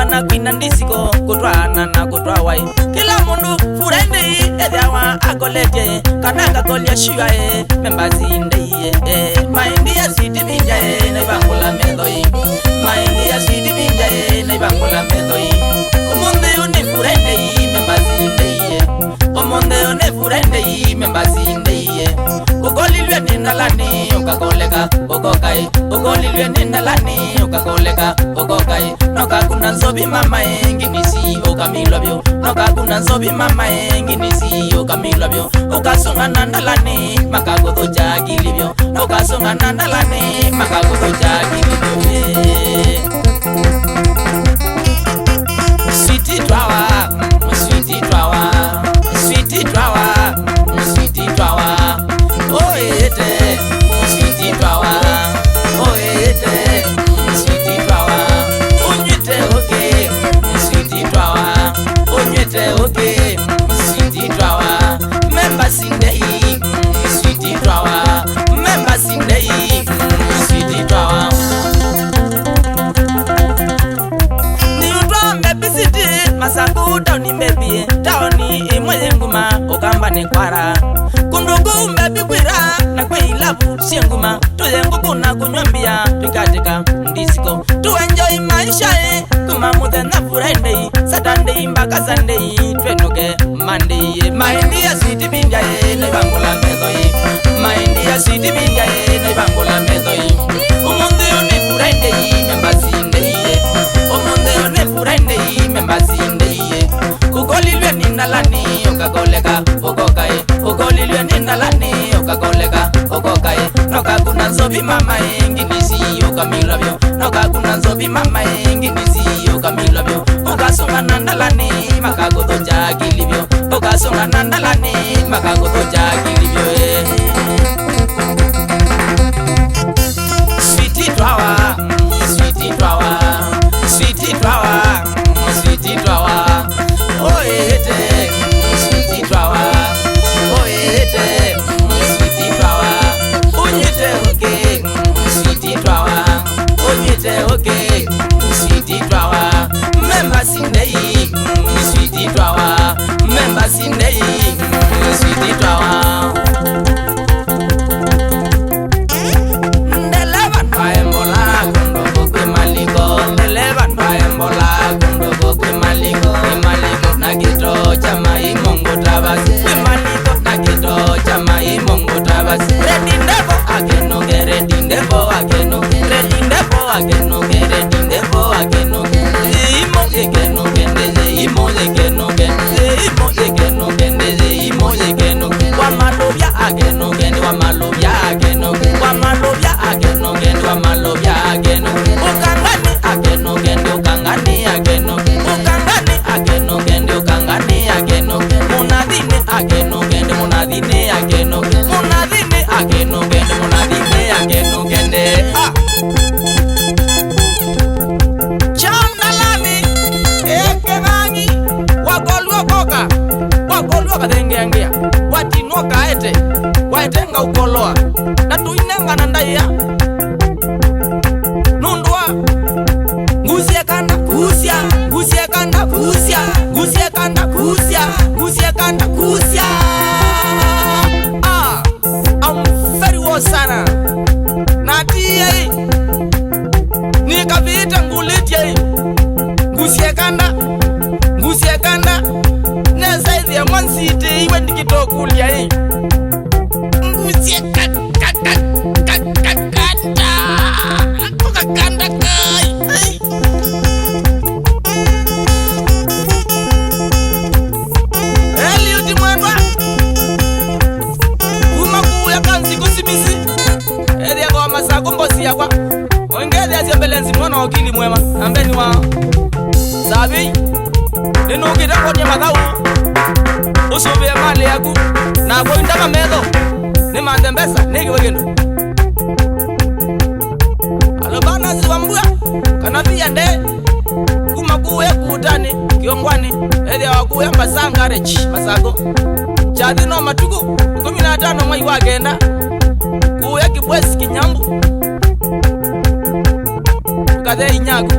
na kwina ndisiko kutwana na kutwawai kila mundu furende edawa agoleje kananga kolya shiwae membazinde maindi ya sidi minjae na ibangula medoi maindi ya sidi minjae na ibangula medoi omonde one furende membazinde omonde one furende membazinde ogolilwe nindalani ukakoleka ogokai ogolilwe nindalani ukakoleka ogokai noka kuna nzobi mama enginisi okamilwabyo noka kuna nzobi mama enginisi okamilwabyo okasonga nandalani makagodo jagilibyo okasonga nandalani makagodo jagilibyo sweetie twawa sweetie twawa sweetie twawa sweetie twawa oete sweetie twawa oete sweetie twawa onyete oke sweetie twawa onyete oke sweetie twawa members in the sweetie twawa members in the sweetie twawa masaku tawni mebi tawni imwe nguma okamba ne kwara kundugu mebi kwira na kweilabu sienguma tuyengu kuna kunywambia tukatika ndisiko tu enjoy maisha kuma muthe na Friday Saturday mpaka Sunday twenuke Monday maindi ya sweet binja na ibangula medoi maindi ya sweet binja na ibangula medoi umunde one Friday membazinde omunde one Friday membazinde ugolilwe nindalani ukagoleka ugokai ugolilwe nindalani ukagoleka ugokai noka kuna nzobi mama enginisi ukamilwabyo noka kuna nzobi mama enginisi ukamilwabyo ukasonga nandalani makagodo jagilibyo ukasonga nandalani makagodo jagilibyo sweetie twawa sweetie twawa sweetie twawa sweetie twawa oete sweetie twawa oete sweetie twawa onyete oke sweetie twawa onyete oke sweetie twawa members in the sweetie twawa members in the sweetie twawa ndeleva twaembola kundo kwe maliko ndeleva twaembola kundo kwe maliko nakito chama imongo tabasi maliko nakito chama imongo tabasi redindepo akenoge redindepo akenoge redindepo akenoge redindepo akenoge imo ekenoge ndeze imo ekenoge imo ekenoge ndeze imo ekenoge wa malobya akenoge ndi wa malobya akenoge wa malobya akenoge ndi wa malobya akenoge ukangani akenoge ndi ukangani akenoge ukangani akenoge ndi ukangani akenoge munadine akenoge ndi munadine akenoge munadine akenoge ndi munadine akenoge ndi chamnalani ekenani wakolwa koka wakolwa kadengengea watinwa kaete waetenga ukoloa natuinenga nandaiya nundwa ngusie kanda kusia ngusie kanda kusia ngusie kanda kusia ngusie kanda kusia I'm very well sana natie nikavita ngulitie ngusie kanda nesaizi ya mwansite iwe ndikitokulia ngusie kanda ukakanda kai Eliudi mwendwa umakuya kanzi kusimisi elia kwa masako mbosi yakwa ongezi ya ziambelenzi mwana wakili mwema ambeni wa sabi nino ukita kwenye madhau usubia mali yaku na kwa indaka medo ni mandembesa niki wegendo alobana ziwambua kanafia nde kumakuya kutani kiongwani elia wakuya mbasanga rechi masako chadino matuku 15 mwai wagenda kuya kibwesi kinyambu kadhe inyago